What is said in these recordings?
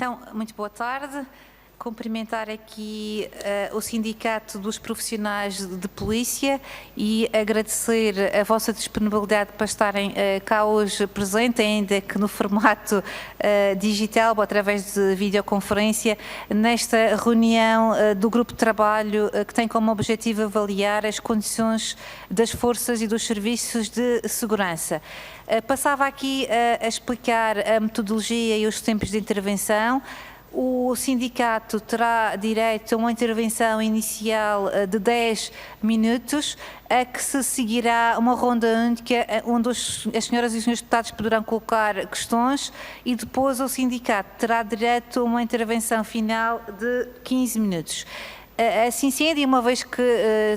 Então, muito boa tarde. Cumprimentar aqui o Sindicato dos Profissionais de Polícia e agradecer a vossa disponibilidade para estarem cá hoje presente, ainda que no formato digital, ou através de videoconferência, nesta reunião do grupo de trabalho que tem como objetivo avaliar as condições das forças e dos serviços de segurança. Passava aqui a explicar a metodologia e os tempos de intervenção. O sindicato terá direito a uma intervenção inicial de 10 minutos, a que se seguirá uma ronda única, onde as senhoras e os senhores deputados poderão colocar questões, e depois o sindicato terá direito a uma intervenção final de 15 minutos. Assim sendo, e uma vez que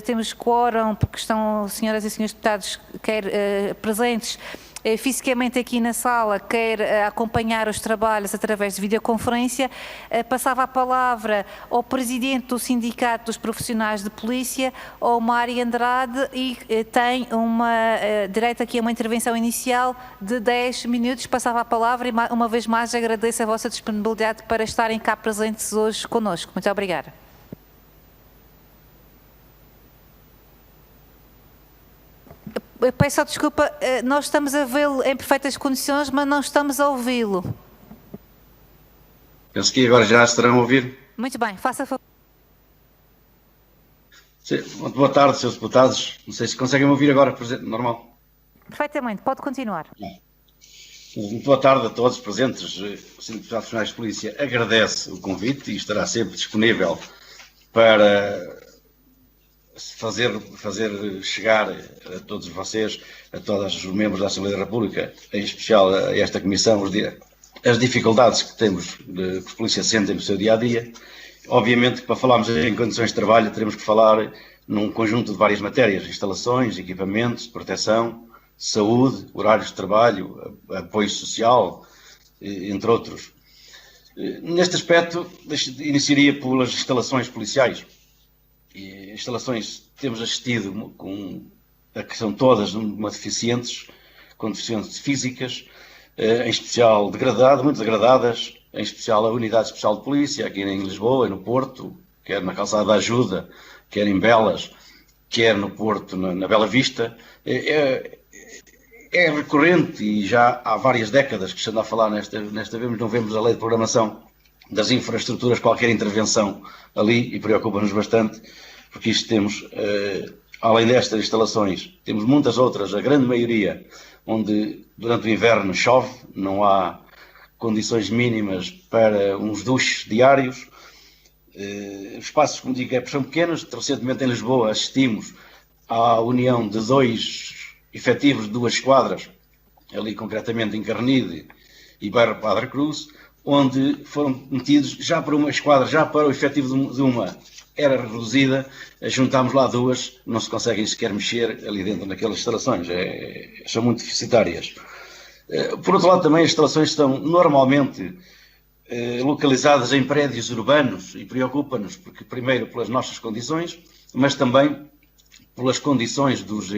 temos quórum, porque estão senhoras e senhores deputados presentes fisicamente aqui na sala, quer acompanhar os trabalhos através de videoconferência, passava a palavra ao Presidente do Sindicato dos Profissionais de Polícia, ao Mário Andrade, e tem direito aqui a uma intervenção inicial de 10 minutos. Passava a palavra e, uma vez mais, agradeço a vossa disponibilidade para estarem cá presentes hoje connosco. Muito obrigada. Eu peço desculpa, nós estamos a vê-lo em perfeitas condições, mas não estamos a ouvi-lo. Penso que agora já estarão a ouvir. Muito bem, faça favor. Muito boa tarde, senhores deputados. Não sei se conseguem me ouvir agora, normal. Perfeitamente, pode continuar. Muito boa tarde a todos os presentes. O Sindicato dos Profissionais de Polícia agradece o convite e estará sempre disponível para fazer chegar a todos vocês, a todos os membros da Assembleia da República, em especial a esta Comissão, as dificuldades que temos, que os polícias sentem no seu dia-a-dia. Obviamente que para falarmos em condições de trabalho teremos que falar num conjunto de várias matérias: instalações, equipamentos, proteção, saúde, horários de trabalho, apoio social, entre outros. Neste aspecto, iniciaria pelas instalações policiais. E instalações temos assistido a que são todas deficientes, com deficiências físicas, em especial muito degradadas, em especial a Unidade Especial de Polícia, aqui em Lisboa e no Porto, quer na Calçada da Ajuda, quer em Belas, quer no Porto, na Bela Vista. É recorrente e já há várias décadas que se anda a falar não vemos a lei de programação das infraestruturas, qualquer intervenção ali, e preocupa-nos bastante, porque isto temos, além destas instalações, temos muitas outras, a grande maioria, onde durante o inverno chove, não há condições mínimas para uns duches diários. Os espaços, como digo, são pequenos. Recentemente em Lisboa assistimos à união de 2 efetivos de 2 esquadras, ali concretamente em Carnide e bairro Padre Cruz, onde foram metidos já para uma esquadra, já para o efetivo de uma era reduzida, juntámos lá 2, não se conseguem sequer mexer ali dentro naquelas instalações, são muito deficitárias. Por outro lado, também as instalações estão normalmente localizadas em prédios urbanos, e preocupa-nos, porque primeiro pelas nossas condições, mas também pelas condições dos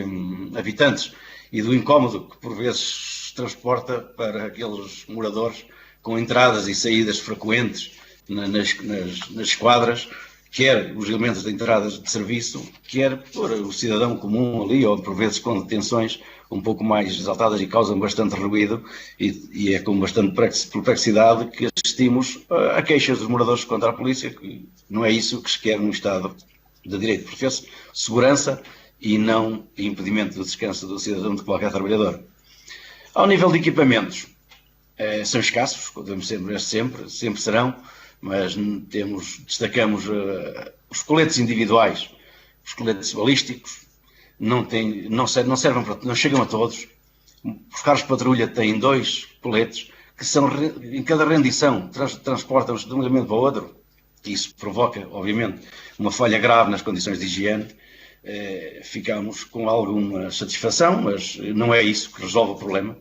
habitantes e do incómodo que por vezes transporta para aqueles moradores, com entradas e saídas frequentes nas esquadras, quer os elementos de entradas de serviço, quer por o cidadão comum ali, ou por vezes com detenções um pouco mais exaltadas e causam bastante ruído, e é com bastante perplexidade que assistimos a queixas dos moradores contra a polícia, que não é isso que se quer num Estado de direito, porque segurança e não impedimento do descanso do cidadão, de qualquer trabalhador. Ao nível de equipamentos, são escassos, sempre serão, mas destacamos os coletes individuais, os coletes balísticos, não chegam a todos. Os carros de patrulha têm 2 coletes, que são, em cada rendição, transportam-os de um elemento para o outro. Isso provoca, obviamente, uma falha grave nas condições de higiene. Ficamos com alguma satisfação, mas não é isso que resolve o problema,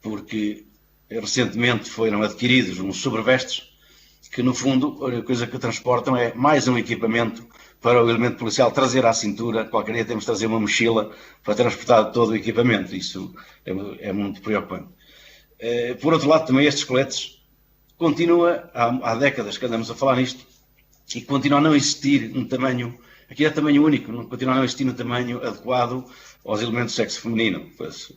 porque recentemente foram adquiridos uns sobrevestes que, no fundo, a coisa que transportam é mais um equipamento para o elemento policial trazer à cintura. Qualquer dia temos de trazer uma mochila para transportar todo o equipamento. Isso é muito preocupante. Por outro lado, também estes coletes continua, há décadas que andamos a falar nisto, e continua a não existir um tamanho, aqui é tamanho único, continua a não existir um tamanho adequado aos elementos do sexo feminino. Pois,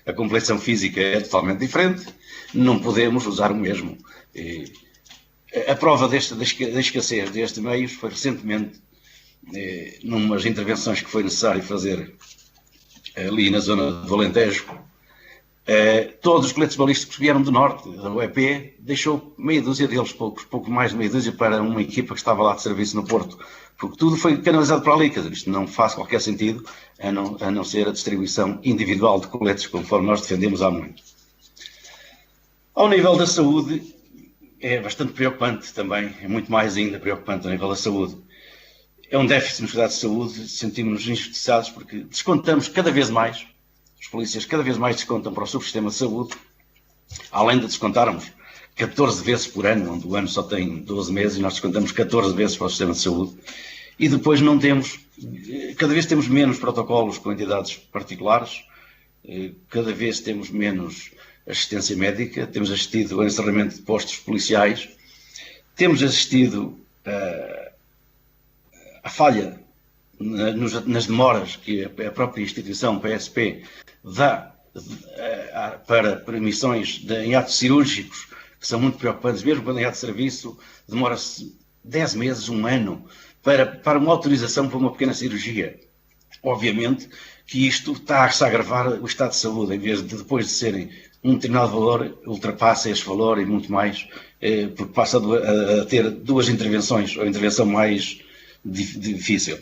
a complexão física é totalmente diferente, não podemos usar o mesmo. A prova da escassez destes meios foi recentemente, numas intervenções que foi necessário fazer ali na zona do Alentejo. Todos os coletes balísticos que vieram do norte, da UEP, deixou meia dúzia deles, pouco mais de meia dúzia, para uma equipa que estava lá de serviço no Porto, porque tudo foi canalizado para ali. Quer dizer, isto não faz qualquer sentido, a não ser a distribuição individual de coletes, conforme nós defendemos há muito. Ao nível da saúde, é bastante preocupante também, é muito mais ainda preocupante ao nível da saúde. É um déficit nos cuidados de saúde, sentimos-nos injustiçados porque descontamos cada vez mais. Os polícias cada vez mais descontam para o subsistema de saúde, além de descontarmos 14 vezes por ano, onde o ano só tem 12 meses, e nós descontamos 14 vezes para o sistema de saúde. E depois não temos, cada vez temos menos protocolos com entidades particulares, cada vez temos menos assistência médica, temos assistido ao encerramento de postos policiais, temos assistido à falha nas demoras que a própria instituição PSP dá para permissões em atos cirúrgicos, que são muito preocupantes, mesmo quando em ato de serviço, demora-se 10 meses, um ano, para uma autorização para uma pequena cirurgia. Obviamente que isto está-se a agravar o estado de saúde, em vez de depois de serem um determinado valor, ultrapassa este valor e muito mais, porque passa a ter duas intervenções, ou a intervenção mais difícil.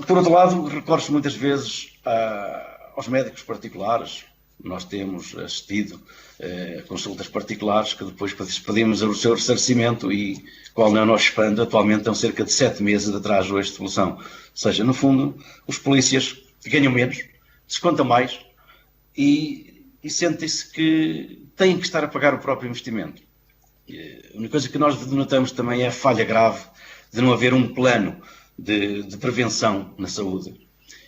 Por outro lado, recorre-se muitas vezes aos médicos particulares. Nós temos assistido a consultas particulares que depois pedimos o seu ressarcimento e, qual não é o nosso espanto, atualmente estão cerca de 7 meses de atraso a esta solução. Ou seja, no fundo, os polícias ganham menos, descontam mais e sentem-se que têm que estar a pagar o próprio investimento. A única coisa que nós denotamos também é a falha grave de não haver um plano de prevenção na saúde.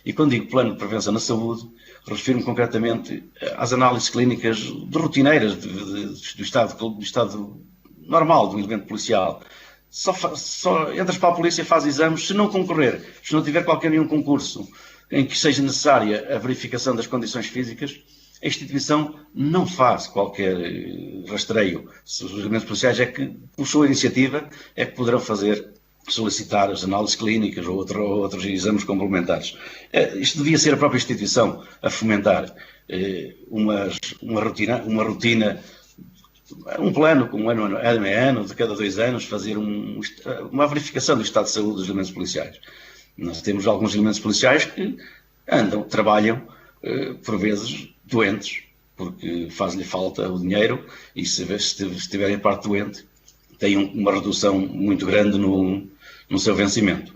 E quando digo plano de prevenção na saúde, refiro-me concretamente às análises clínicas rotineiras do estado normal do elemento policial. Só entras para a polícia, faz exames, se não concorrer, se não tiver qualquer nenhum concurso em que seja necessária a verificação das condições físicas, a instituição não faz qualquer rastreio. Os elementos policiais é que, por sua iniciativa, é que poderão solicitar as análises clínicas ou outros exames complementares. Isto devia ser a própria instituição a fomentar uma rotina, um plano, com ano a ano, de cada 2 anos, fazer uma verificação do estado de saúde dos elementos policiais. Nós temos alguns elementos policiais que trabalham, por vezes, doentes, porque faz-lhe falta o dinheiro e se estiverem parte doente, têm uma redução muito grande no seu vencimento.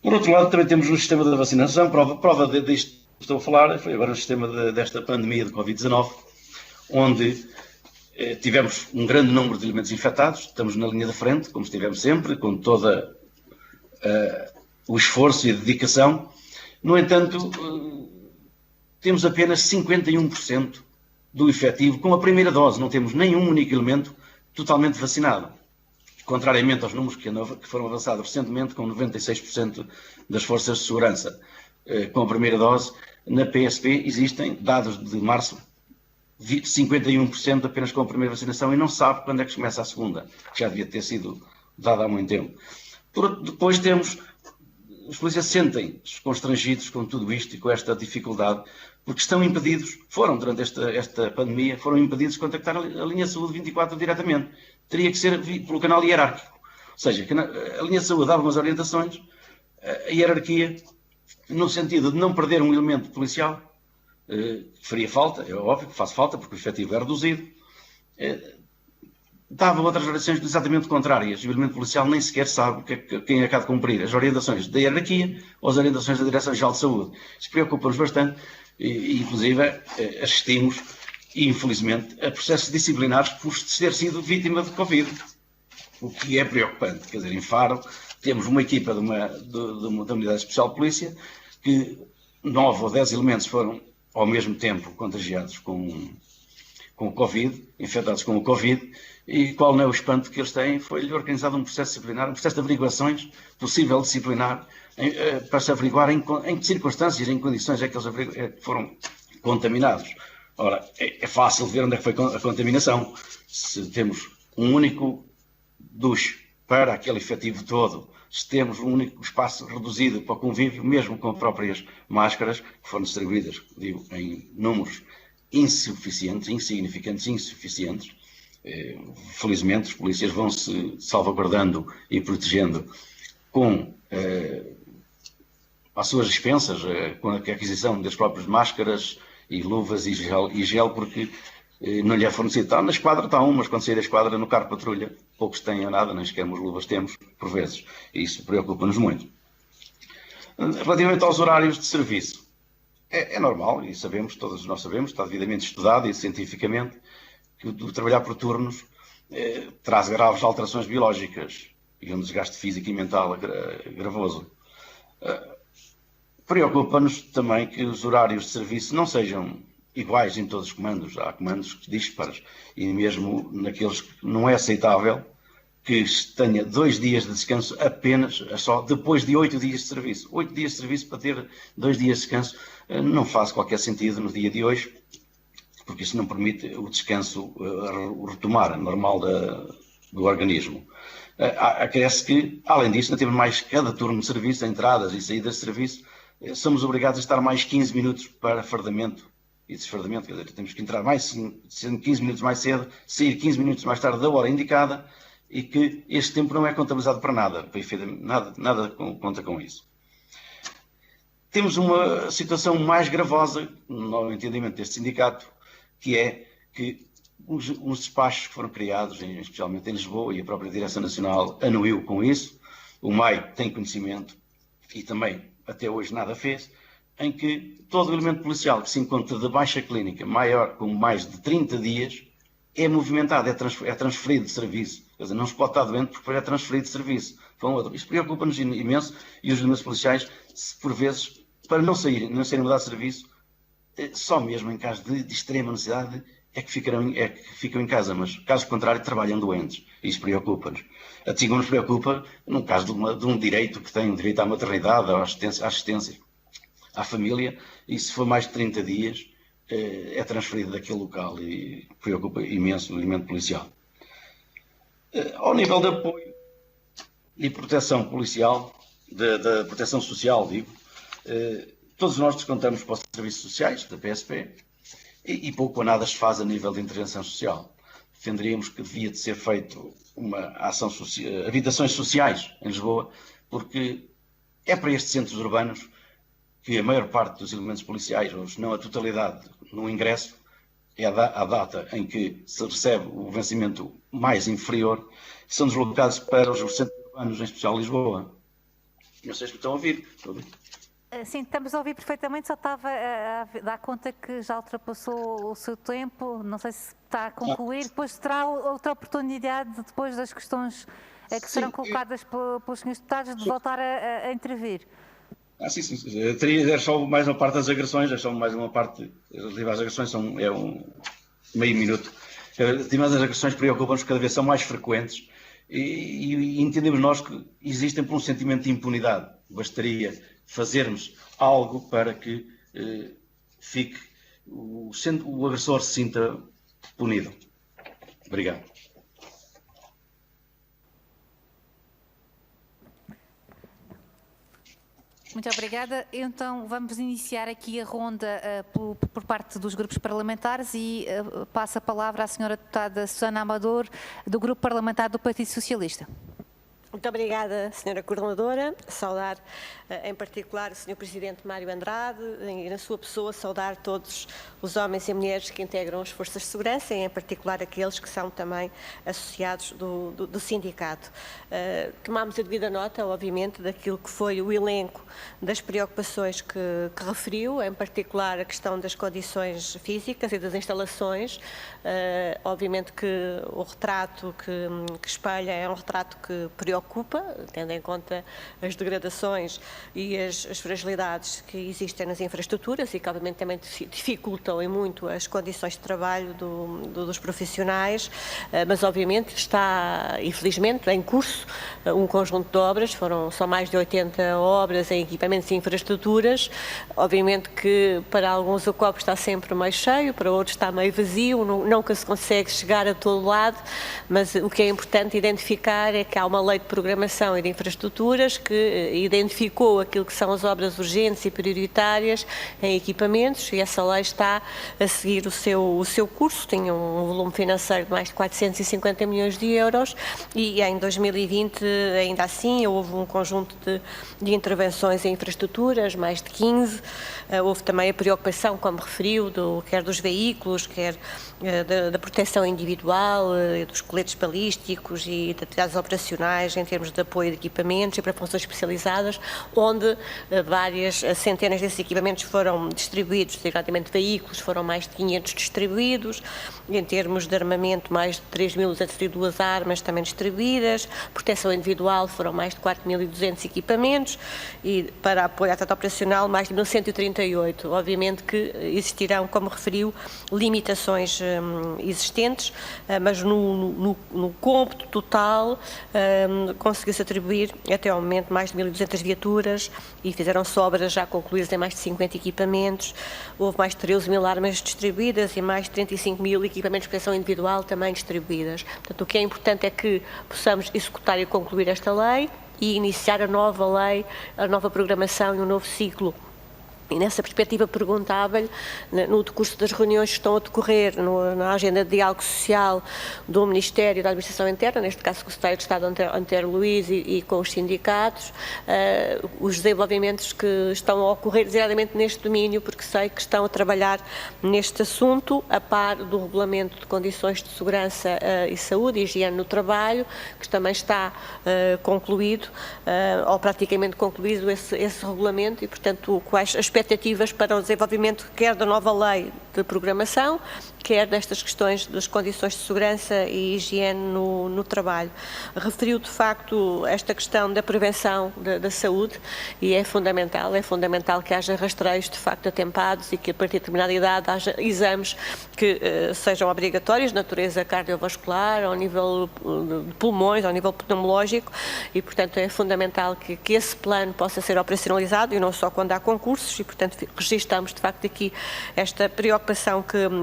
Por outro lado, também temos o sistema da vacinação. Prova disto que estou a falar foi agora o sistema desta pandemia de Covid-19, onde tivemos um grande número de elementos infectados. Estamos na linha da frente, como estivemos sempre, com todo o esforço e a dedicação. No entanto, temos apenas 51% do efetivo com a primeira dose. Não temos nenhum único elemento totalmente vacinado. Contrariamente aos números que foram avançados recentemente, com 96% das forças de segurança com a primeira dose, na PSP existem dados de março, 51% apenas com a primeira vacinação, e não se sabe quando é que começa a segunda, que já devia ter sido dada há muito tempo. Depois temos, os polícias sentem-se constrangidos com tudo isto e com esta dificuldade, porque estão impedidos, durante esta pandemia, foram impedidos de contactar a linha de saúde 24 diretamente. Teria que ser pelo canal hierárquico. Ou seja, a linha de saúde dava umas orientações, a hierarquia, no sentido de não perder um elemento policial, que faria falta, é óbvio que faz falta, porque o efetivo é reduzido, dava outras orientações exatamente contrárias. O elemento policial nem sequer sabe quem é que há de cumprir as orientações da hierarquia ou as orientações da Direção-Geral de Saúde. Isso preocupa-nos bastante e, inclusive, assistimos, infelizmente, a processos disciplinares por ter sido vítima de Covid, o que é preocupante. Quer dizer, em Faro, temos uma equipa da Unidade Especial de Polícia que 9 ou 10 elementos foram, ao mesmo tempo, contagiados com com o Covid, infectados com o Covid, e qual não é o espanto que eles têm? Foi-lhe organizado um processo disciplinar, um processo de averiguações, possível disciplinar, para se averiguar em que circunstâncias, em condições é que eles foram contaminados. Ora, é fácil ver onde é que foi a contaminação. Se temos um único duche para aquele efetivo todo, se temos um único espaço reduzido para o convívio, mesmo com próprias máscaras, que foram distribuídas, digo, em números insuficientes, insignificantes, insuficientes. Felizmente, os polícias vão-se salvaguardando e protegendo com às suas dispensas, com a aquisição das próprias máscaras e luvas e gel, porque não lhe é fornecido. Está na esquadra, está mas quando sair da esquadra, no carro de patrulha, poucos têm nada, nem sequer as luvas temos, por vezes. E isso preocupa-nos muito. Relativamente aos horários de serviço, é normal, e sabemos, todos nós sabemos, está devidamente estudado e cientificamente, que o trabalhar por turnos traz graves alterações biológicas e um desgaste físico e mental gravoso. Preocupa-nos também que os horários de serviço não sejam iguais em todos os comandos. Há comandos dispares e mesmo naqueles que não é aceitável que tenha 2 dias de descanso apenas, só depois de 8 dias de serviço. 8 dias de serviço para ter 2 dias de descanso não faz qualquer sentido no dia de hoje, porque isso não permite o descanso retomar normal do organismo. Acresce que, além disso, não temos mais cada turno de serviço, entradas e saídas de serviço, somos obrigados a estar mais 15 minutos para fardamento e desfardamento, quer dizer, temos que entrar mais 15 minutos mais cedo, sair 15 minutos mais tarde da hora indicada, e que este tempo não é contabilizado para nada, nada conta com isso. Temos uma situação mais gravosa, no entendimento deste sindicato, que é que os despachos que foram criados, especialmente em Lisboa, e a própria Direção Nacional anuiu com isso, o MAI tem conhecimento, e também até hoje nada fez, em que todo o elemento policial que se encontra de baixa clínica, maior, com mais de 30 dias, é movimentado, é transferido de serviço. Quer dizer, não se pode estar doente porque é transferido de serviço para um outro. Isto preocupa-nos imenso e os elementos policiais, por vezes, para não serem mudados de serviço, só mesmo em caso de extrema necessidade, é que ficam em casa, mas caso contrário trabalham doentes. Isso preocupa-nos. Assim como nos preocupa no caso de um direito que tem, um direito à maternidade, à assistência à família, e se for mais de 30 dias, é transferido daquele local e preocupa imenso o elemento policial. Ao nível de apoio e proteção policial, da proteção social, digo, todos nós descontamos para os serviços sociais, da PSP, e pouco ou nada se faz a nível de intervenção social. Defenderíamos que devia de ser feito uma ação social, habitações sociais em Lisboa, porque é para estes centros urbanos que a maior parte dos elementos policiais, ou se não a totalidade, no ingresso, é a data em que se recebe o vencimento mais inferior, são deslocados para os centros urbanos, em especial Lisboa. Não sei se me estão a ouvir. Sim, estamos a ouvir perfeitamente, só estava a dar conta que já ultrapassou o seu tempo, não sei se está a concluir, depois terá outra oportunidade, depois das questões que serão colocadas pelos senhores deputados, de voltar a intervir. Sim. Teria só mais uma parte das agressões, é só mais uma parte relativa às agressões, é meio minuto. As agressões preocupam-nos, cada vez são mais frequentes e entendemos nós que existem por um sentimento de impunidade. Bastaria fazermos algo para que o agressor se sinta punido. Obrigado. Muito obrigada. Então vamos iniciar aqui a ronda por parte dos grupos parlamentares e passo a palavra à senhora deputada Susana Amador, do Grupo Parlamentar do Partido Socialista. Muito obrigada, Sra. Coordenadora. Saudar em particular o Sr. Presidente Mário Andrade e, na sua pessoa, saudar todos os homens e mulheres que integram as forças de segurança e, em particular, aqueles que são também associados do sindicato. Tomámos a devida nota, obviamente, daquilo que foi o elenco das preocupações que referiu, em particular a questão das condições físicas e das instalações. Obviamente que o retrato que espelha é um retrato que preocupa preocupa, tendo em conta as degradações e as fragilidades que existem nas infraestruturas e que obviamente também dificultam em muito as condições de trabalho dos profissionais, mas obviamente está, infelizmente, em curso um conjunto de obras, são mais de 80 obras em equipamentos e infraestruturas. Obviamente que para alguns o copo está sempre meio cheio, para outros está meio vazio, nunca se consegue chegar a todo lado, mas o que é importante identificar é que há uma lei de programação e de infraestruturas que identificou aquilo que são as obras urgentes e prioritárias em equipamentos, e essa lei está a seguir o seu curso, tinha um volume financeiro de mais de 450 milhões de euros e em 2020 ainda assim houve um conjunto de intervenções em infraestruturas, mais de 15, houve também a preocupação, como referiu, quer dos veículos, quer da proteção individual, dos coletes balísticos e de atividades operacionais em termos de apoio de equipamentos e para funções especializadas, onde várias centenas desses equipamentos foram distribuídos, exatamente veículos, foram mais de 500 distribuídos, em termos de armamento mais de 3.202 armas também distribuídas, proteção individual foram mais de 4.200 equipamentos e para apoio à atividade operacional mais de 1.138. Obviamente que existirão, como referiu, limitações existentes, mas no cômputo total conseguiu-se atribuir até ao momento mais de 1.200 viaturas e fizeram-se obras já concluídas em mais de 50 equipamentos, houve mais de 13.000 armas distribuídas e mais de 35.000 equipamentos de proteção individual também distribuídas. Portanto, o que é importante é que possamos executar e concluir esta lei e iniciar a nova lei, a nova programação e um novo ciclo. E nessa perspectiva perguntava-lhe, no decurso das reuniões que estão a decorrer na agenda de diálogo social do Ministério da Administração Interna, neste caso com o Secretário de Estado Antero Luís e com os sindicatos, os desenvolvimentos que estão a ocorrer diariamente neste domínio, porque sei que estão a trabalhar neste assunto, a par do Regulamento de Condições de Segurança e Saúde e Higiene no Trabalho, que também está concluído, ou praticamente concluído esse regulamento e, portanto, quais as expectativas para o desenvolvimento quer da nova lei de programação, quer destas questões das condições de segurança e higiene no trabalho. Referiu, de facto, esta questão da prevenção da saúde e é fundamental que haja rastreios, de facto, atempados e que, a partir de determinada idade, haja exames que sejam obrigatórios, de natureza cardiovascular, ao nível de pulmões, ao nível pneumológico e, portanto, é fundamental que esse plano possa ser operacionalizado e não só quando há concursos e, portanto, registamos, de facto, aqui esta preocupação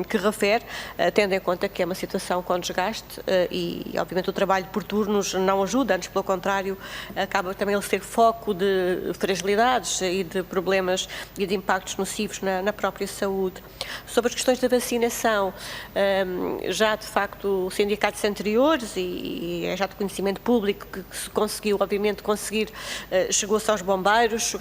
que refere, tendo em conta que é uma situação com desgaste e, obviamente, o trabalho por turnos não ajuda, antes pelo contrário, acaba também ele ser foco de fragilidades e de problemas e de impactos nocivos na própria saúde. Sobre as questões da vacinação, já, de facto, sindicatos anteriores e é já de conhecimento público que se conseguiu, obviamente, chegou-se aos bombeiros,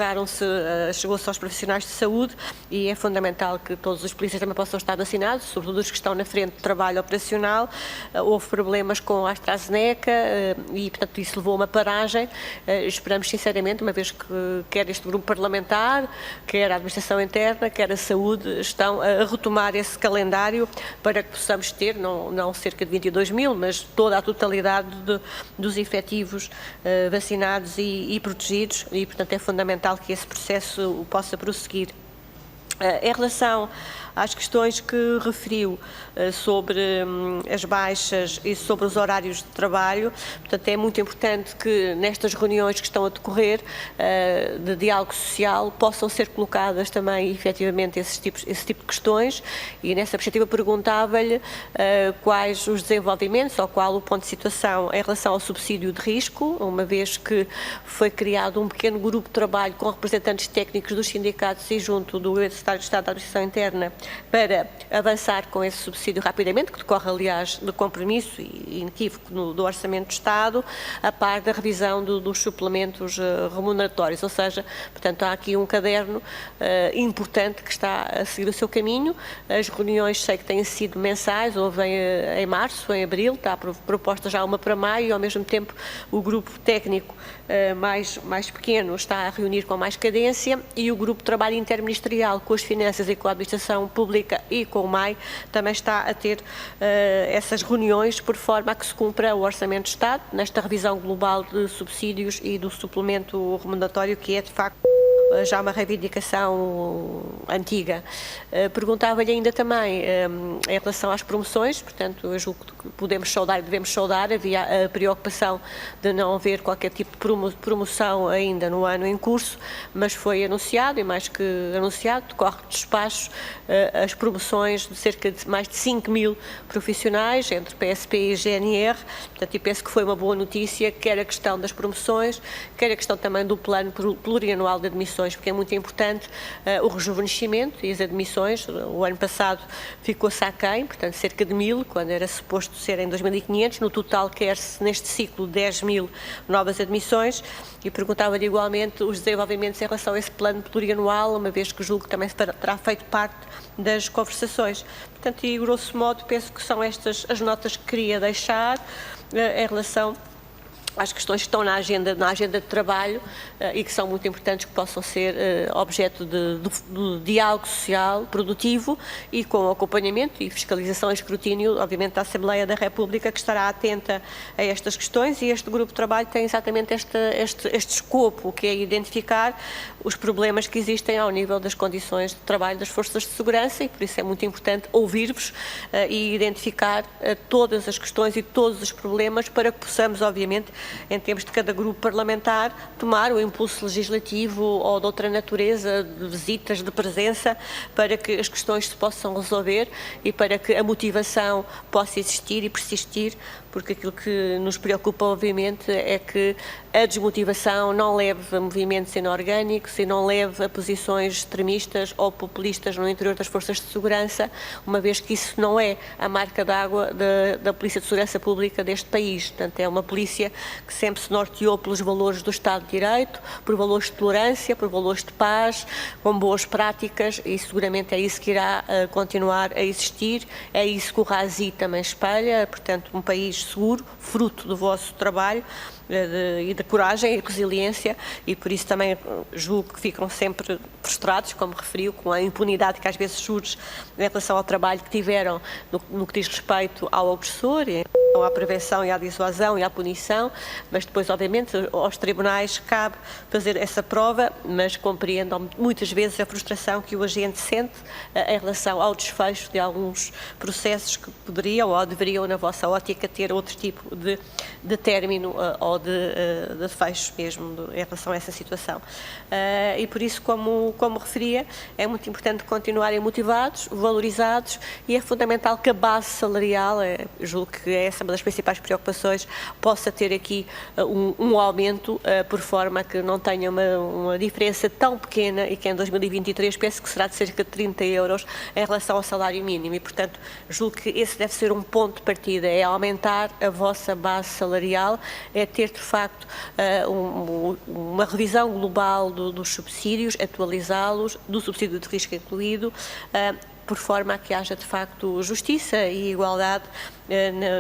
chegou-se aos profissionais de saúde e é fundamental que todos os polícias também possam estar vacinados, sobretudo os que estão na frente de trabalho operacional. Houve problemas com a AstraZeneca e, portanto, isso levou a uma paragem. Esperamos, sinceramente, uma vez que quer este grupo parlamentar, quer a Administração Interna, quer a Saúde, estão a retomar esse calendário para que possamos ter, não cerca de 22.000, mas toda a totalidade dos efetivos vacinados e protegidos e, portanto, é fundamental que esse processo possa prosseguir. Em relação às questões que referiu sobre as baixas e sobre os horários de trabalho, portanto é muito importante que nestas reuniões que estão a decorrer de diálogo social possam ser colocadas também efetivamente esse tipo de questões e nessa perspectiva perguntava-lhe quais os desenvolvimentos ou qual o ponto de situação em relação ao subsídio de risco, uma vez que foi criado um pequeno grupo de trabalho com representantes técnicos dos sindicatos e junto do Secretário de Estado da Administração Interna para avançar com esse subsídio rapidamente, que decorre, aliás, do compromisso inequívoco do Orçamento do Estado, a par da revisão dos suplementos remuneratórios, ou seja, portanto, há aqui um caderno importante que está a seguir o seu caminho. As reuniões sei que têm sido mensais, houve em março, em abril, está proposta já uma para maio e, ao mesmo tempo, o grupo técnico mais pequeno está a reunir com mais cadência, e o grupo de trabalho interministerial com as finanças e com a administração pública e com o MAI também está a ter essas reuniões por forma a que se cumpra o Orçamento de Estado nesta revisão global de subsídios e do suplemento remuneratório, que é de facto já uma reivindicação antiga. Perguntava-lhe ainda também em relação às promoções, portanto, eu julgo que podemos saudar e devemos saudar, havia a preocupação de não haver qualquer tipo de promoção ainda no ano em curso, mas foi anunciado, e mais que anunciado, decorre de despacho, as promoções de cerca de mais de 5.000 profissionais, entre PSP e GNR, portanto, e penso que foi uma boa notícia, quer a questão das promoções, quer a questão também do plano plurianual de admissões, porque é muito importante o rejuvenescimento e as admissões. O ano passado ficou-se aquém, portanto cerca de 1.000, quando era suposto serem 2.500, no total quer-se neste ciclo 10.000 novas admissões, e perguntava-lhe igualmente os desenvolvimentos em relação a esse plano plurianual, uma vez que julgo que também terá feito parte das conversações. Portanto, e grosso modo penso que são estas as notas que queria deixar em relação às questões que estão na agenda de trabalho e que são muito importantes, que possam ser objeto de diálogo social produtivo e com acompanhamento e fiscalização e escrutínio, obviamente, da Assembleia da República, que estará atenta a estas questões, e este grupo de trabalho tem exatamente este escopo, que é identificar os problemas que existem ao nível das condições de trabalho das forças de segurança, e por isso é muito importante ouvir-vos e identificar todas as questões e todos os problemas, para que possamos, obviamente, em termos de cada grupo parlamentar, tomar o impulso legislativo ou de outra natureza, de visitas, de presença, para que as questões se possam resolver e para que a motivação possa existir e persistir, porque aquilo que nos preocupa, obviamente, é que a desmotivação não leve a movimentos inorgânicos e não leve a posições extremistas ou populistas no interior das forças de segurança, uma vez que isso não é a marca d'água da Polícia de Segurança Pública deste país. Portanto, é uma polícia que sempre se norteou pelos valores do Estado de Direito, por valores de tolerância, por valores de paz, com boas práticas, e seguramente é isso que irá continuar a existir. É isso que o RASI também espelha, portanto, um país seguro, fruto do vosso trabalho e da coragem e resiliência, e por isso também julgo que ficam sempre frustrados, como referiu, com a impunidade que às vezes surge em relação ao trabalho que tiveram no que diz respeito ao opressor, à prevenção e à dissuasão e à punição, mas depois, obviamente, aos tribunais cabe fazer essa prova, mas compreendam muitas vezes a frustração que o agente sente em relação ao desfecho de alguns processos que poderiam ou deveriam, na vossa ótica, ter outro tipo de término ou de fecho mesmo em relação a essa situação. E por isso, como referia, é muito importante continuarem motivados, valorizados, e é fundamental que a base salarial, julgo que é essa uma das principais preocupações, possa ter aqui um aumento, por forma que não tenha uma diferença tão pequena, e que em 2023 penso que será de cerca de 30 euros em relação ao salário mínimo, e portanto julgo que esse deve ser um ponto de partida, é aumentar a vossa base salarial, é ter de facto uma revisão global dos subsídios, atualizá-los, do subsídio de risco incluído, por forma a que haja de facto justiça e igualdade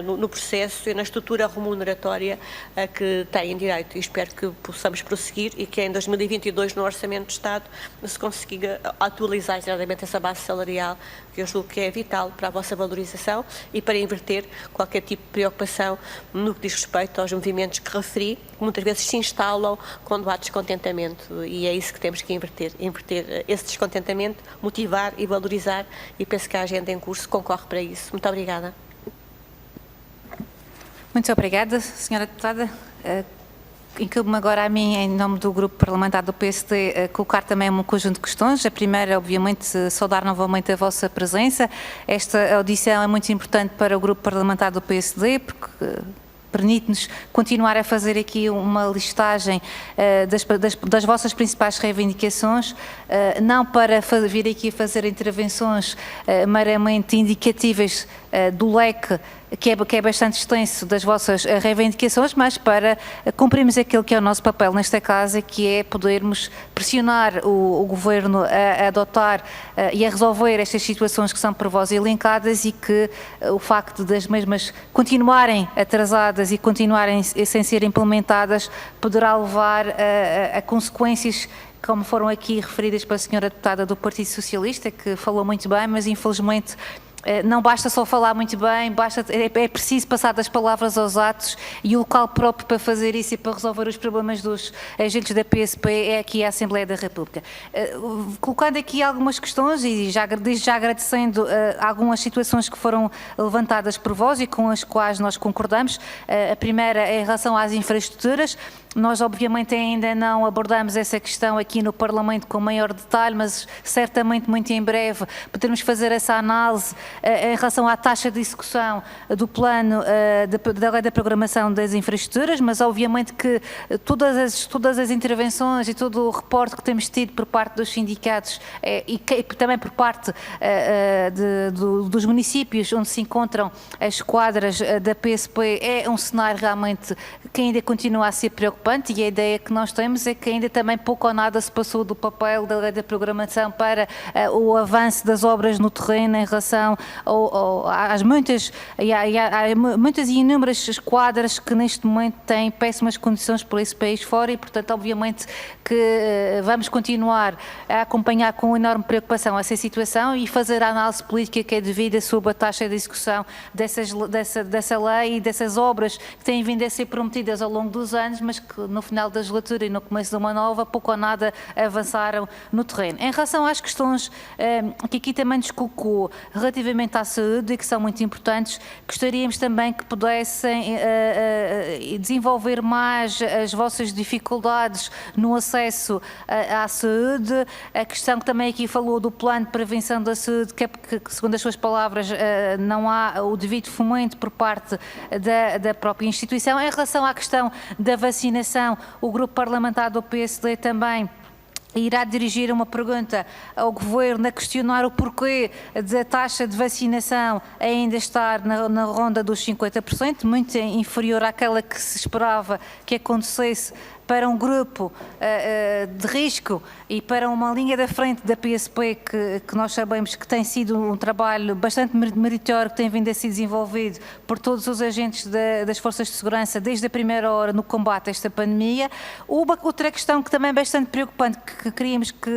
no processo e na estrutura remuneratória a que têm direito, e espero que possamos prosseguir e que em 2022 no Orçamento de Estado se consiga atualizar exatamente essa base salarial, que eu julgo que é vital para a vossa valorização e para inverter qualquer tipo de preocupação no que diz respeito aos movimentos que referi, que muitas vezes se instalam quando há descontentamento, e é isso que temos que inverter esse descontentamento, motivar e valorizar, e penso que a agenda em curso concorre para isso. Muito obrigada. Muito obrigada, Sra. Deputada. Incumbe-me agora a mim, em nome do Grupo Parlamentar do PSD, colocar também um conjunto de questões. A primeira, obviamente, saudar novamente a vossa presença. Esta audição é muito importante para o Grupo Parlamentar do PSD, porque permite-nos continuar a fazer aqui uma listagem das vossas principais reivindicações, não para vir aqui fazer intervenções meramente indicativas do leque que é bastante extenso das vossas reivindicações, mas para cumprirmos aquilo que é o nosso papel nesta casa, que é podermos pressionar o Governo a adotar e a resolver estas situações que são por vós elencadas, e que o facto das mesmas continuarem atrasadas e continuarem sem ser implementadas poderá levar a consequências como foram aqui referidas pela senhora deputada do Partido Socialista, que falou muito bem, mas infelizmente não basta só falar muito bem, é preciso passar das palavras aos atos, e o local próprio para fazer isso e para resolver os problemas dos agentes da PSP é aqui a Assembleia da República. Colocando aqui algumas questões e desde já agradecendo algumas situações que foram levantadas por vós e com as quais nós concordamos. A primeira é em relação às infraestruturas. Nós, obviamente, ainda não abordamos essa questão aqui no Parlamento com maior detalhe, mas certamente muito em breve poderemos fazer essa análise em relação à taxa de execução do plano da lei da programação das infraestruturas, mas obviamente que todas as intervenções e todo o reporte que temos tido por parte dos sindicatos e também por parte dos municípios onde se encontram as quadras da PSP é um cenário realmente que ainda continua a ser preocupante, e a ideia que nós temos é que ainda também pouco ou nada se passou do papel da lei da programação para o avanço das obras no terreno em relação às muitas e inúmeras quadras que neste momento têm péssimas condições por esse país fora, e portanto obviamente que vamos continuar a acompanhar com enorme preocupação essa situação e fazer a análise política que é devida sobre a taxa de execução dessa lei e dessas obras que têm vindo a ser prometidas ao longo dos anos, mas que no final da legislatura e no começo de uma nova pouco ou nada avançaram no terreno. Em relação às questões que aqui também nos colocou relativamente à saúde e que são muito importantes, gostaríamos também que pudessem desenvolver mais as vossas dificuldades no acesso à saúde, a questão que também aqui falou do plano de prevenção da saúde, que segundo as suas palavras não há o devido fomento por parte da própria instituição. Em relação à questão da vacinação, o grupo parlamentar do PSD também irá dirigir uma pergunta ao Governo a questionar o porquê da taxa de vacinação ainda estar na ronda dos 50%, muito inferior àquela que se esperava que acontecesse para um grupo de risco e para uma linha da frente da PSP que nós sabemos que tem sido um trabalho bastante meritório que tem vindo a ser desenvolvido por todos os agentes das forças de segurança desde a primeira hora no combate a esta pandemia. Outra questão que também é bastante preocupante, que queríamos que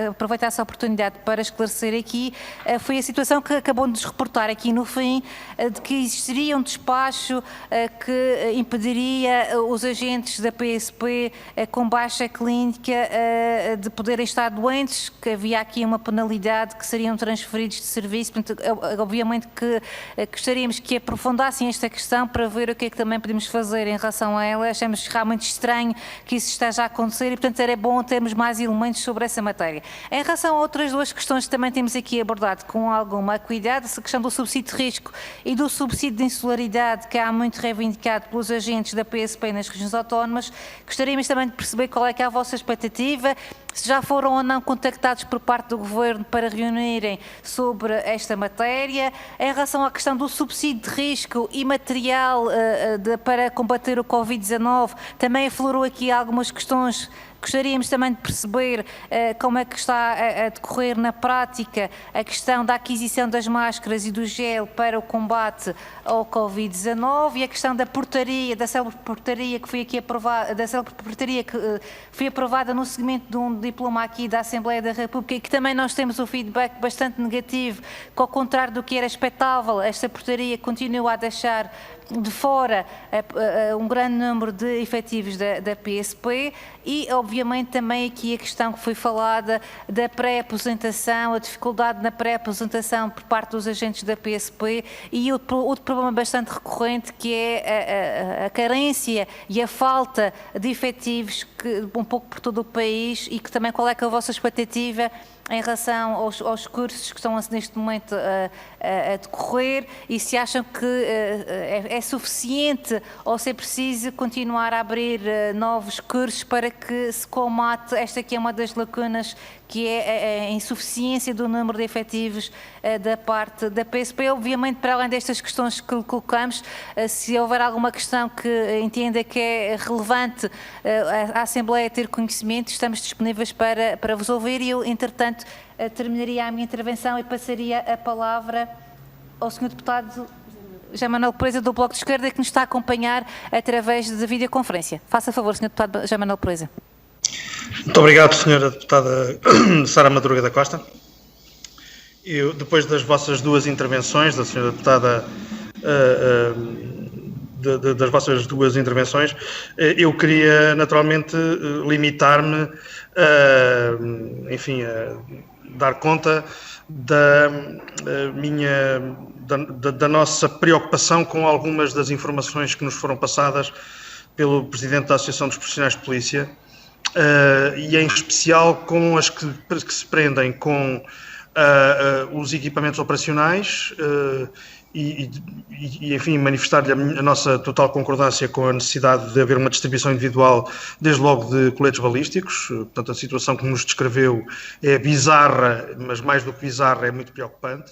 aproveitasse a oportunidade para esclarecer aqui, foi a situação que acabou de nos reportar aqui no fim, de que existiria um despacho que impediria os agentes da PSP com baixa clínica de poderem estar doentes, que havia aqui uma penalidade, que seriam transferidos de serviço. Portanto, obviamente que gostaríamos que aprofundassem esta questão para ver o que é que também podemos fazer em relação a ela. Achamos realmente estranho que isso esteja a acontecer e, portanto, era bom termos mais elementos sobre essa matéria. Em relação a outras duas questões que também temos aqui abordado com alguma cuidado, a questão do subsídio de risco e do subsídio de insularidade, que há muito reivindicado pelos agentes da PSP nas regiões autónomas. Gostaríamos também de perceber qual é que é a vossa expectativa, se já foram ou não contactados por parte do Governo para reunirem sobre esta matéria. Em relação à questão do subsídio de risco e material para combater o Covid-19, também aflorou aqui algumas questões. Gostaríamos também de perceber como é que está a decorrer na prática a questão da aquisição das máscaras e do gel para o combate ao Covid-19 e a questão da portaria, da célebre portaria que foi aqui aprovada, foi aprovada no seguimento de um diploma aqui da Assembleia da República, e que também nós temos um feedback bastante negativo, que ao contrário do que era expectável, esta portaria continua a deixar de fora um grande número de efetivos da PSP e, obviamente, também aqui a questão que foi falada da pré-aposentação, a dificuldade na pré-aposentação por parte dos agentes da PSP e outro problema bastante recorrente, que é a carência e a falta de efetivos um pouco por todo o país, e que também qual é que é a vossa expectativa em relação aos cursos que estão neste momento a decorrer, e se acham que é suficiente ou se é preciso continuar a abrir novos cursos para que se combate esta que é uma das lacunas, que é a insuficiência do número de efetivos da parte da PSP. Obviamente, para além destas questões que colocamos, se houver alguma questão que entenda que é relevante a Assembleia ter conhecimento, estamos disponíveis para vos ouvir e eu, entretanto, terminaria a minha intervenção e passaria a palavra ao Sr. Deputado José Manuel Proeza, do Bloco de Esquerda, que nos está a acompanhar através da videoconferência. Faça favor, Sr. Deputado José Manuel Proeza. Muito obrigado, Sra. Deputada Sara Madruga da Costa. Eu, depois das vossas duas intervenções, da Sra. Deputada, das vossas duas intervenções, eu queria naturalmente limitar-me enfim, a dar conta da nossa preocupação com algumas das informações que nos foram passadas pelo Presidente da Associação dos Profissionais de Polícia, e em especial com as que se prendem com os equipamentos operacionais e enfim, manifestar-lhe a nossa total concordância com a necessidade de haver uma distribuição individual, desde logo de coletes balísticos. Portanto, a situação que nos descreveu é bizarra, mas mais do que bizarra, é muito preocupante.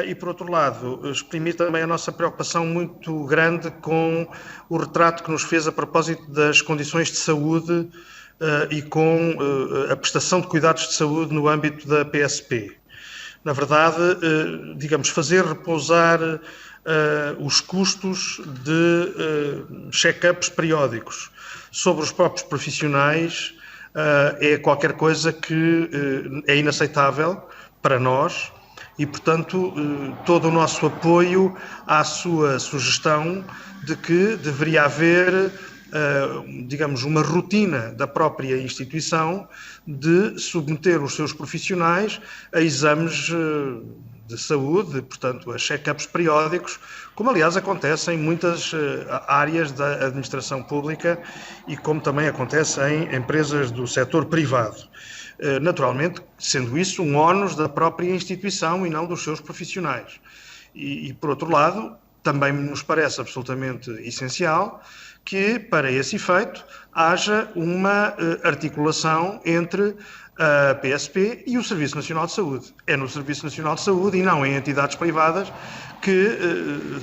E, por outro lado, exprimir também a nossa preocupação muito grande com o retrato que nos fez a propósito das condições de saúde e com a prestação de cuidados de saúde no âmbito da PSP. Na verdade, digamos, fazer repousar os custos de check-ups periódicos sobre os próprios profissionais é qualquer coisa que é inaceitável para nós e, portanto, todo o nosso apoio à sua sugestão de que deveria haver, digamos, uma rotina da própria instituição de submeter os seus profissionais a exames de saúde, portanto, a check-ups periódicos, como aliás acontece em muitas áreas da administração pública e como também acontece em empresas do setor privado. Naturalmente, sendo isso um ónus da própria instituição e não dos seus profissionais. E por outro lado, também nos parece absolutamente essencial que, para esse efeito, haja uma articulação entre a PSP e o Serviço Nacional de Saúde. É no Serviço Nacional de Saúde e não em entidades privadas que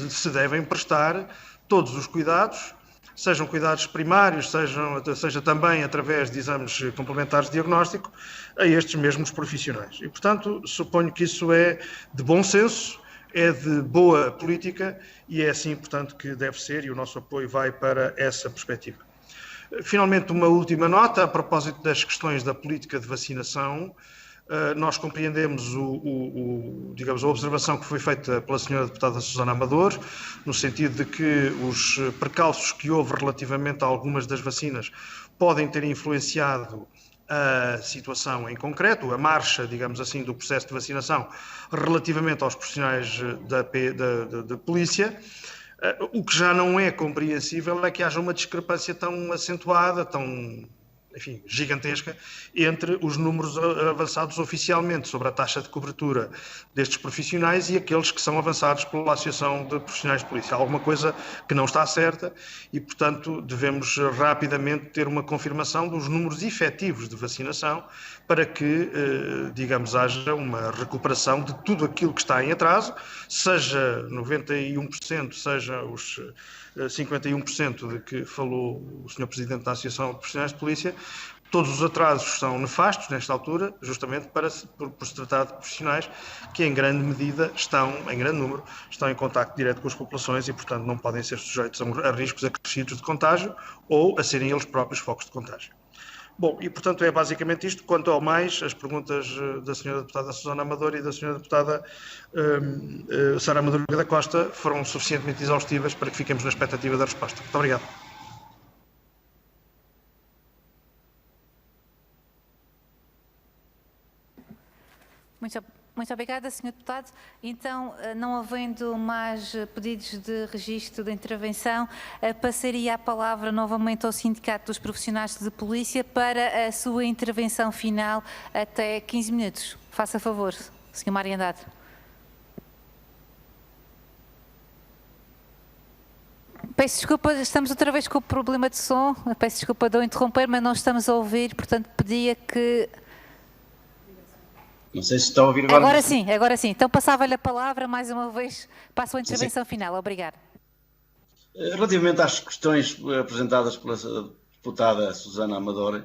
se devem prestar todos os cuidados, sejam cuidados primários, seja também através de exames complementares de diagnóstico, a estes mesmos profissionais. E, portanto, suponho que isso é de bom senso, é de boa política e é assim, portanto, que deve ser e o nosso apoio vai para essa perspectiva. Finalmente, uma última nota a propósito das questões da política de vacinação. Nós compreendemos digamos, a observação que foi feita pela Sra. Deputada Susana Amador, no sentido de que os precalços que houve relativamente a algumas das vacinas podem ter influenciado a situação em concreto, a marcha, digamos assim, do processo de vacinação relativamente aos profissionais da polícia. O que já não é compreensível é que haja uma discrepância tão acentuada, tão, enfim, gigantesca, entre os números avançados oficialmente sobre a taxa de cobertura destes profissionais e aqueles que são avançados pela Associação de Profissionais de Polícia. Há alguma coisa que não está certa e, portanto, devemos rapidamente ter uma confirmação dos números efetivos de vacinação para que, digamos, haja uma recuperação de tudo aquilo que está em atraso, seja 91%, seja os 51% de que falou o Sr. Presidente da Associação de Profissionais de Polícia. Todos os atrasos são nefastos nesta altura, justamente por se tratar de profissionais que em grande medida em grande número, estão em contacto direto com as populações e, portanto, não podem ser sujeitos a riscos acrescidos de contágio ou a serem eles próprios focos de contágio. Bom, e portanto é basicamente isto. Quanto ao mais, as perguntas da Sra. Deputada Susana Amador e da Sra. Deputada Sara Madruga da Costa foram suficientemente exaustivas para que fiquemos na expectativa da resposta. Muito obrigado. Muito obrigada, Sr. Deputado. Então, não havendo mais pedidos de registro de intervenção, passaria a palavra novamente ao Sindicato dos Profissionais de Polícia para a sua intervenção final até 15 minutos. Faça favor, Sr. Mário Andrade. Peço desculpa, estamos outra vez com o problema de som. Peço desculpa de eu interromper, mas não estamos a ouvir, portanto pedia que... Não sei se está a ouvir agora. Agora sim. Então passava-lhe a palavra mais uma vez para a sua intervenção final. Obrigada. Relativamente às questões apresentadas pela deputada Susana Amador,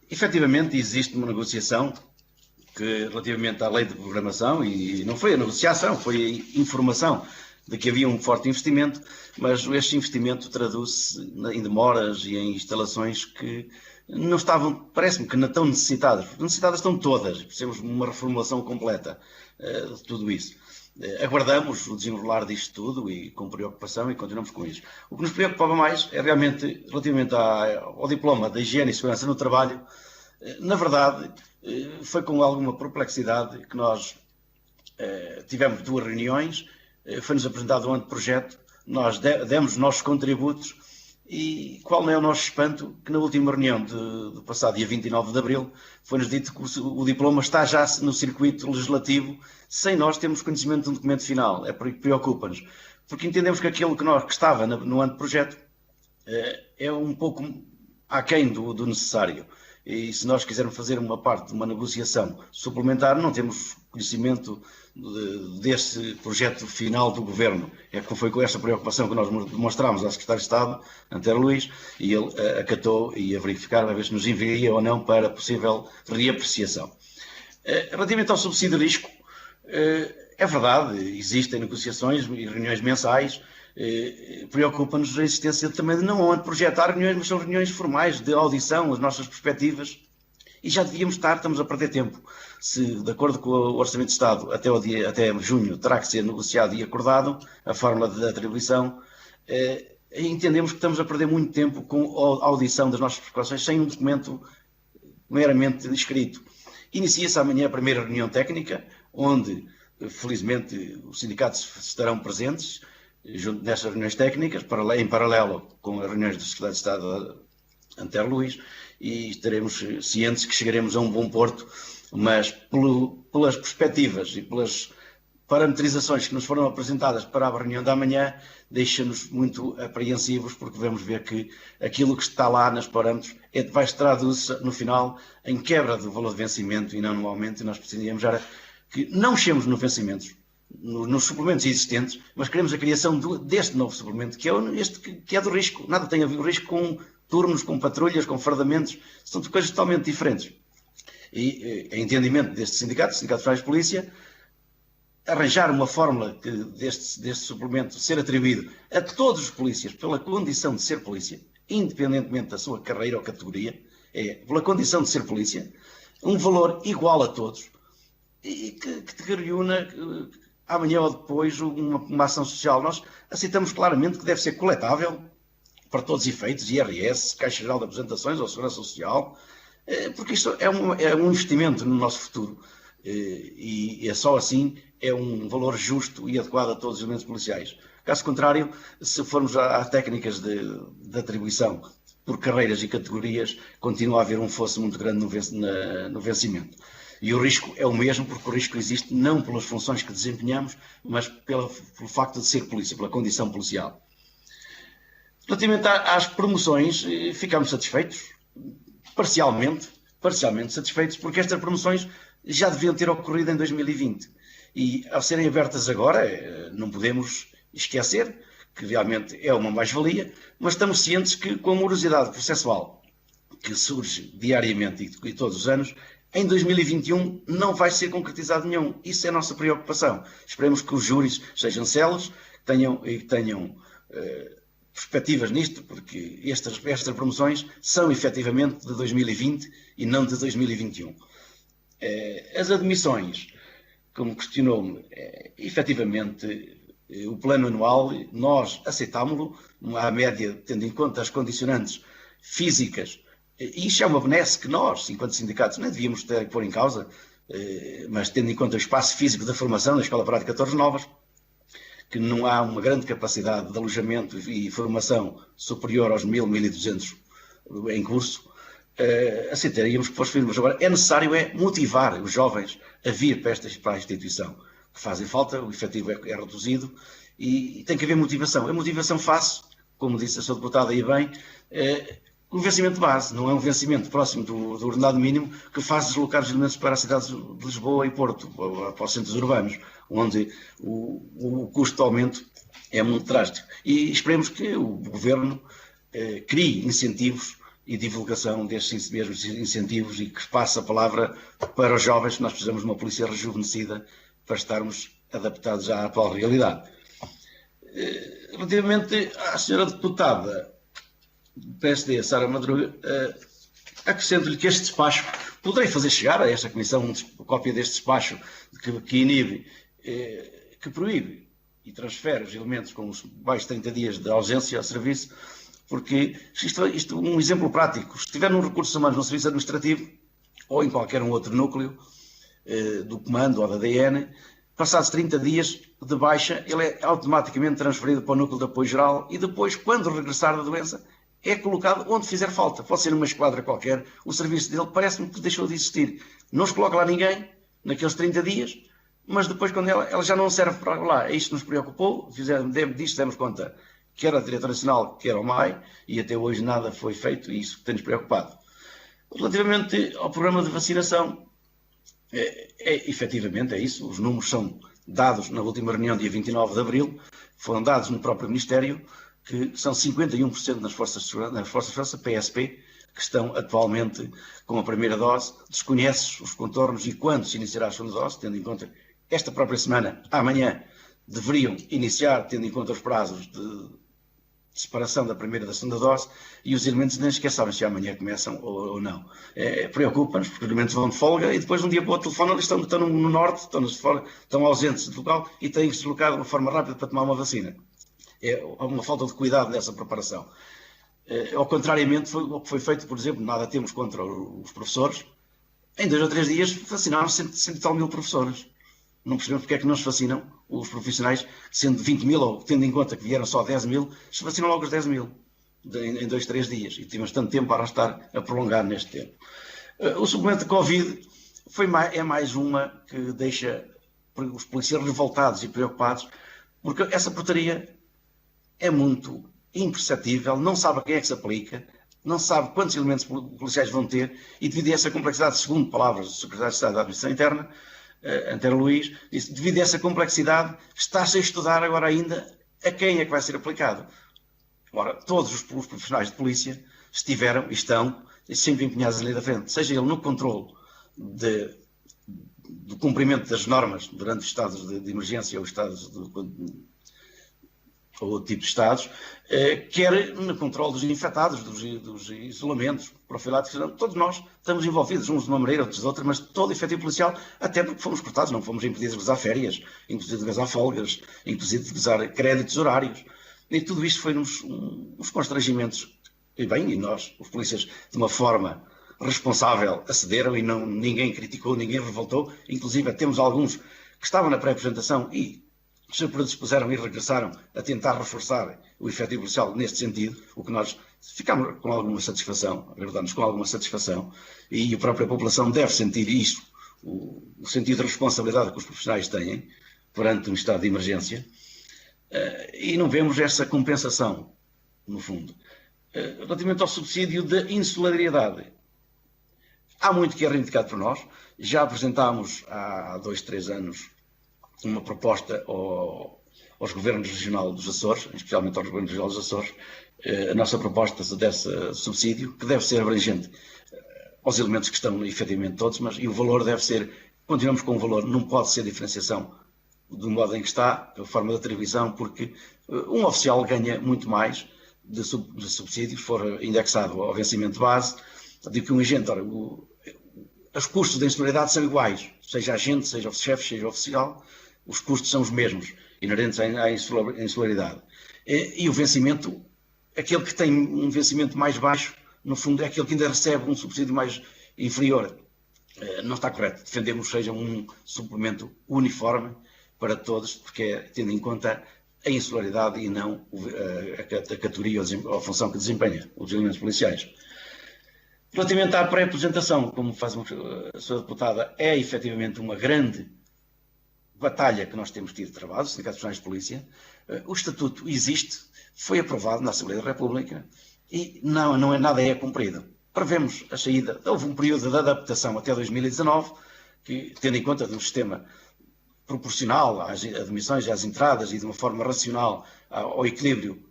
efetivamente existe uma negociação que, relativamente à lei de programação, e não foi a negociação, foi a informação de que havia um forte investimento, mas este investimento traduz-se em demoras e em instalações que não estavam, parece-me que não estão necessitadas. Necessitadas estão todas, precisamos de uma reformulação completa de tudo isso. Aguardamos o desenrolar disto tudo e com preocupação e continuamos com isso. O que nos preocupava mais é realmente relativamente ao diploma de higiene e segurança no trabalho. Na verdade, foi com alguma perplexidade que nós tivemos 2 reuniões, foi-nos apresentado um anteprojeto, nós demos os nossos contributos e qual não é o nosso espanto que na última reunião do passado dia 29 de Abril foi-nos dito que o diploma está já no circuito legislativo sem nós termos conhecimento de um documento final. É por isso que preocupa-nos, porque entendemos que aquilo que estava no anteprojeto é um pouco aquém do necessário. E se nós quisermos fazer uma parte de uma negociação suplementar, não temos conhecimento desse projeto final do Governo. Foi com esta preocupação que nós demonstramos ao Secretário de Estado, Antero Luís, e ele acatou e ia verificar a ver se nos enviaria ou não para possível reapreciação. Relativamente ao subsídio de risco, é verdade, existem negociações e reuniões mensais. Preocupa-nos a existência também de não projetar reuniões, mas são reuniões formais de audição, as nossas perspectivas, e já devíamos estamos a perder tempo. Se, de acordo com o Orçamento de Estado, até junho terá que ser negociado e acordado a fórmula de atribuição, entendemos que estamos a perder muito tempo com a audição das nossas preocupações sem um documento meramente escrito. Inicia-se amanhã a primeira reunião técnica, onde, felizmente, os sindicatos estarão presentes, junto nestas reuniões técnicas, em paralelo com as reuniões do Secretário de Estado Antero Luís, e estaremos cientes que chegaremos a um bom porto, mas pelas perspectivas e pelas parametrizações que nos foram apresentadas para a reunião da manhã, deixa-nos muito apreensivos, porque vamos ver que aquilo que está lá nos parâmetros vai se traduzir no final em quebra do valor de vencimento e não no aumento, e nós precisamos já que não mexemos nos vencimentos, nos suplementos existentes, mas queremos a criação deste novo suplemento, que é do risco. Nada tem a ver com o risco com turnos, com patrulhas, com fardamentos, são coisas totalmente diferentes. E em entendimento deste sindicato, Sindicato de Oficiais de Polícia, arranjar uma fórmula deste suplemento ser atribuído a todos os polícias pela condição de ser polícia, independentemente da sua carreira ou categoria, pela condição de ser polícia, um valor igual a todos, e que reúna amanhã ou depois uma ação social. Nós aceitamos claramente que deve ser coletável para todos os efeitos, IRS, Caixa Geral de Apresentações ou Segurança Social, porque isto é um investimento no nosso futuro, e é só assim é um valor justo e adequado a todos os elementos policiais. Caso contrário, se formos às técnicas de atribuição por carreiras e categorias, continua a haver um fosso muito grande no vencimento. E o risco é o mesmo, porque o risco existe não pelas funções que desempenhamos, mas pelo facto de ser polícia, pela condição policial. Relativamente às promoções, ficamos satisfeitos, parcialmente satisfeitos, porque estas promoções já deviam ter ocorrido em 2020. E ao serem abertas agora, não podemos esquecer que realmente é uma mais-valia, mas estamos cientes que com a morosidade processual que surge diariamente e todos os anos, em 2021 não vai ser concretizado nenhum. Isso é a nossa preocupação. Esperemos que os júris sejam céleres, tenham perspectivas nisto, porque estas promoções são efetivamente de 2020 e não de 2021. As admissões, como questionou-me, efetivamente o plano anual, nós aceitámo-lo, à média, tendo em conta as condicionantes físicas. E isto é uma benesse que nós, enquanto sindicatos, não devíamos ter que pôr em causa, mas tendo em conta o espaço físico da formação da Escola Prática Torres Novas, que não há uma grande capacidade de alojamento e formação superior aos 1.200 em curso, aceitaríamos que fosse firme. Mas agora é necessário motivar os jovens a vir para a instituição, que fazem falta, o efetivo é reduzido e tem que haver motivação. A motivação face, como disse a sua deputada aí bem, o vencimento de base, não é um vencimento próximo do ordenado mínimo que faz deslocar os elementos para as cidades de Lisboa e Porto, para os centros urbanos, onde o custo de aumento é muito drástico. E esperemos que o Governo crie incentivos e divulgação destes mesmos incentivos e que passe a palavra para os jovens que nós precisamos de uma polícia rejuvenescida para estarmos adaptados à atual realidade. Relativamente à senhora deputada do PSD, Sara Madruga, acrescento-lhe que este despacho, poderei fazer chegar a esta Comissão uma cópia deste despacho que inibe, que proíbe e transfere os elementos com os mais 30 dias de ausência ao serviço, porque isto é um exemplo prático. Se estiver num recursos humanos no serviço administrativo ou em qualquer um outro núcleo do comando ou da DN, passados 30 dias de baixa, ele é automaticamente transferido para o núcleo de apoio geral e depois, quando regressar da doença, é colocado onde fizer falta. Pode ser numa esquadra qualquer, o serviço dele parece-me que deixou de existir. Não se coloca lá ninguém naqueles 30 dias, mas depois, quando ela já não serve para lá, isto nos preocupou, disto demos conta, quer a Diretora Nacional, quer ao MAI, e até hoje nada foi feito, e isso tem-nos preocupado. Relativamente ao programa de vacinação, efetivamente é isso, os números são dados na última reunião, dia 29 de abril, foram dados no próprio Ministério, que são 51% nas Forças de Segurança, PSP, que estão atualmente com a primeira dose. Desconhece os contornos e quando se iniciará a segunda dose, tendo em conta esta própria semana, amanhã, deveriam iniciar, tendo em conta os prazos de separação da primeira e da segunda dose, e os elementos nem sequer sabem se amanhã começam ou não. Preocupa-nos, porque os elementos vão de folga e depois de um dia para o outro telefone eles estão no norte, estão ausentes do local e têm que se deslocar de uma forma rápida para tomar uma vacina. É uma falta de cuidado nessa preparação. Ao contrariamente, o que foi feito, por exemplo, nada temos contra os professores, em 2 ou 3 dias vacinaram 100 e tal mil professores. Não percebemos porque é que não se vacinam os profissionais, sendo 20 mil, ou tendo em conta que vieram só 10 mil, se vacinam logo os 10 mil, em 2, 3 dias. E tivemos tanto tempo para estar a prolongar neste tempo. O suplemento de Covid é mais uma que deixa os policiais revoltados e preocupados, porque essa portaria é muito imperceptível, não sabe a quem é que se aplica, não sabe quantos elementos policiais vão ter, e devido a essa complexidade, segundo palavras do Secretário de Estado da Administração Interna, Antero Luís, disse, devido a essa complexidade, está-se a estudar agora ainda a quem é que vai ser aplicado. Ora, todos os profissionais de polícia estiveram e estão sempre empenhados na linha da frente, seja ele no controle do cumprimento das normas durante os estados de emergência ou estados ou outro tipo de estados, quer no controle dos infectados, dos isolamentos, profiláticos, todos nós estamos envolvidos, uns de uma maneira, outros de outra, mas todo o efetivo policial, até porque fomos cortados, não fomos impedidos de gozar férias, inclusive de gozar folgas, inclusive de gozar créditos horários. E tudo isto foi uns constrangimentos. E bem, e nós, os polícias, de uma forma responsável, acederam e ninguém criticou, ninguém revoltou, inclusive temos alguns que estavam na pré-apresentação e se predispuseram e regressaram a tentar reforçar o efetivo policial neste sentido, o que nós ficamos com alguma satisfação, aguardamos com alguma satisfação, e a própria população deve sentir isso, o sentido de responsabilidade que os profissionais têm perante um estado de emergência, e não vemos essa compensação, no fundo. Relativamente ao subsídio da insularidade, há muito que é reivindicado por nós, já apresentámos há 2, 3 anos uma proposta aos governos regionais dos Açores, especialmente aos governos regionais dos Açores, a nossa proposta desse subsídio, que deve ser abrangente aos elementos que estão efetivamente todos, mas e o valor deve ser, continuamos com o valor, não pode ser diferenciação do modo em que está, a forma de atribuição, porque um oficial ganha muito mais de subsídio, se for indexado ao vencimento base, do que um agente. Ora, os custos da insularidade são iguais, seja agente, seja chefe, seja oficial, os custos são os mesmos, inerentes à insularidade. E o vencimento, aquele que tem um vencimento mais baixo, no fundo é aquele que ainda recebe um subsídio mais inferior. Não está correto. Defendemos que seja um suplemento uniforme para todos, porque é tendo em conta a insularidade e não a categoria ou a função que desempenha os elementos policiais. Relativamente à pré-apresentação, como faz a sua deputada, é efetivamente uma grande batalha que nós temos tido travado, os sindicatos profissionais de polícia. O estatuto existe, foi aprovado na Assembleia da República e nada é cumprido. Prevemos a saída, houve um período de adaptação até 2019, que, tendo em conta de um sistema proporcional às admissões e às entradas e de uma forma racional ao equilíbrio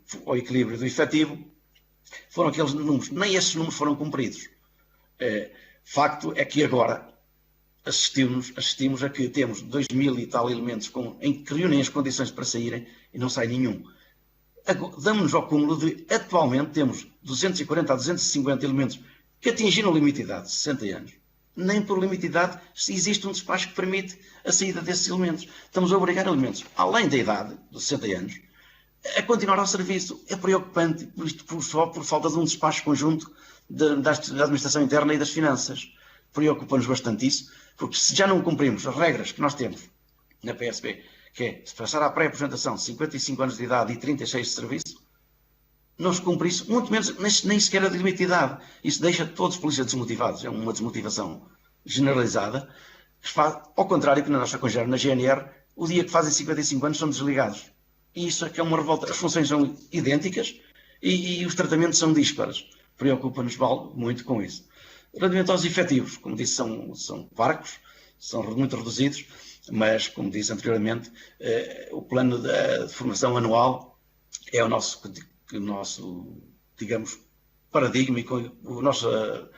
do efetivo, foram aqueles números, nem esses números foram cumpridos. Facto é que agora assistimos a que temos 2.000 e tal elementos que reúnem as condições para saírem e não sai nenhum. Damos-nos ao cúmulo de, atualmente, temos 240 a 250 elementos que atingiram o limite de idade, 60 anos. Nem por limite de idade existe um despacho que permite a saída desses elementos. Estamos a obrigar elementos, além da idade, dos 60 anos, a continuar ao serviço. É preocupante, só por falta de um despacho conjunto da administração interna e das finanças. Preocupa-nos bastante isso, porque se já não cumprimos as regras que nós temos na PSP, que é se passar à pré-apresentação 55 anos de idade e 36 de serviço, não se cumpre isso, muito menos nem sequer a de limite de idade. Isso deixa todos os polícias desmotivados, é uma desmotivação generalizada, que faz, ao contrário que na nossa congénere, na GNR, o dia que fazem 55 anos são desligados. E isso é que é uma revolta. As funções são idênticas e os tratamentos são díspares. Preocupa-nos muito com isso. Relativamente aos efetivos, como disse, são parcos, são muito reduzidos, mas, como disse anteriormente, o plano de formação anual é o nosso digamos, paradigma e a nossa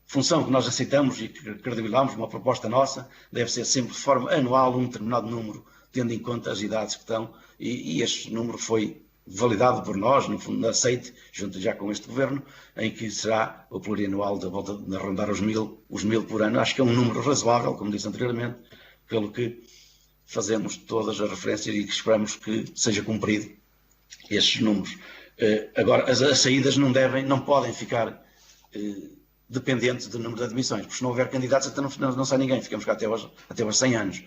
função que nós aceitamos e que credibilizamos, uma proposta nossa, deve ser sempre de forma anual um determinado número, tendo em conta as idades que estão, e este número foi validado por nós, no fundo, aceite, junto já com este governo, em que será o plurianual da volta de arrondar os mil por ano. Acho que é um número razoável, como disse anteriormente, pelo que fazemos todas as referências e que esperamos que seja cumprido estes números. Agora, as saídas não podem ficar dependentes do número de admissões, porque se não houver candidatos, até não sai ninguém, ficamos cá até aos 100 anos.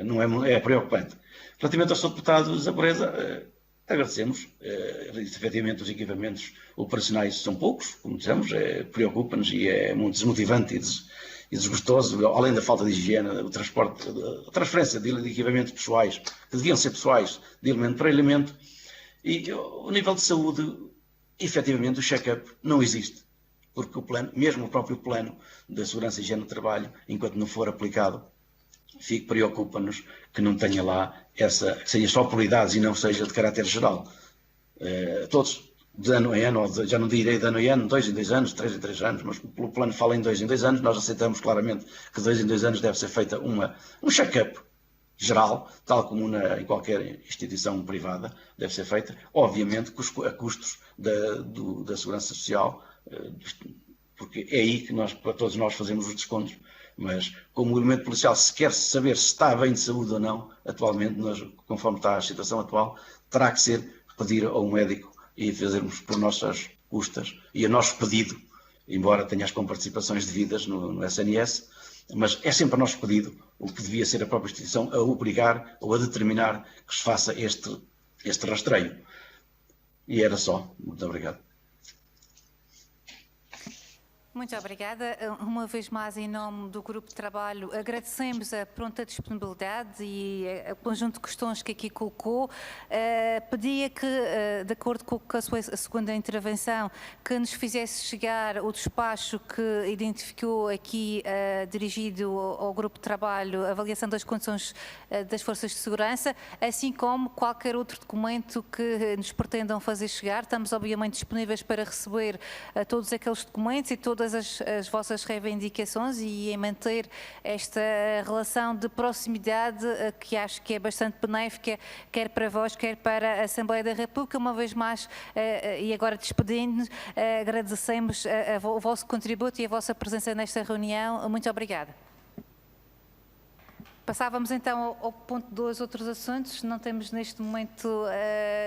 Não é preocupante. Relativamente ao Sr. Deputado Zaboreza, agradecemos. Efetivamente, os equipamentos operacionais são poucos, como dizemos, preocupa-nos e é muito desmotivante e desgostoso, além da falta de higiene, a transferência de equipamentos pessoais, que deviam ser pessoais, de elemento para elemento, e o nível de saúde, efetivamente, o check-up não existe, porque mesmo o próprio plano da segurança e higiene do trabalho, enquanto não for aplicado, preocupa-nos que não tenha lá que seja só por idades e não seja de caráter geral. Todos, de ano em ano, já não direi de ano em ano, 2 em 2 anos, 3 em 3 anos, mas pelo plano fala em 2 em 2 anos, nós aceitamos claramente que 2 em 2 anos deve ser feita um check-up geral, tal como em qualquer instituição privada deve ser feita, obviamente a custos da segurança social, porque é aí que todos nós fazemos os descontos. Mas, como o elemento policial se quer saber se está bem de saúde ou não, atualmente, conforme está a situação atual, terá que ser pedir ao médico e fazermos por nossas custas e a nosso pedido, embora tenha as comparticipações devidas no SNS, mas é sempre a nosso pedido, o que devia ser a própria instituição, a obrigar ou a determinar que se faça este rastreio. E era só. Muito obrigado. Muito obrigada. Uma vez mais, em nome do Grupo de Trabalho, agradecemos a pronta disponibilidade e o conjunto de questões que aqui colocou. Pedia que, de acordo com a sua segunda intervenção, que nos fizesse chegar o despacho que identificou aqui, dirigido ao Grupo de Trabalho, a avaliação das condições das Forças de Segurança, assim como qualquer outro documento que nos pretendam fazer chegar. Estamos, obviamente, disponíveis para receber todos aqueles documentos e todas as vossas reivindicações e em manter esta relação de proximidade que acho que é bastante benéfica, quer para vós, quer para a Assembleia da República. Uma vez mais, e agora despedindo-nos, agradecemos o vosso contributo e a vossa presença nesta reunião. Muito obrigada. Passávamos então ao ponto 2, outros assuntos. Não temos neste momento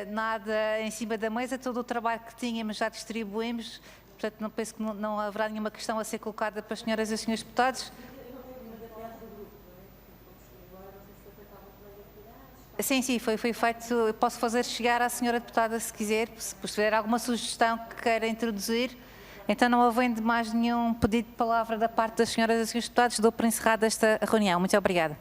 nada em cima da mesa, todo o trabalho que tínhamos já distribuímos. Portanto, não penso que não haverá nenhuma questão a ser colocada para as senhoras e os senhores deputados. Sim, foi feito. Eu posso fazer chegar à senhora deputada, se quiser, se tiver alguma sugestão que queira introduzir. Então, não havendo mais nenhum pedido de palavra da parte das senhoras e dos senhores deputados, dou por encerrada esta reunião. Muito obrigada.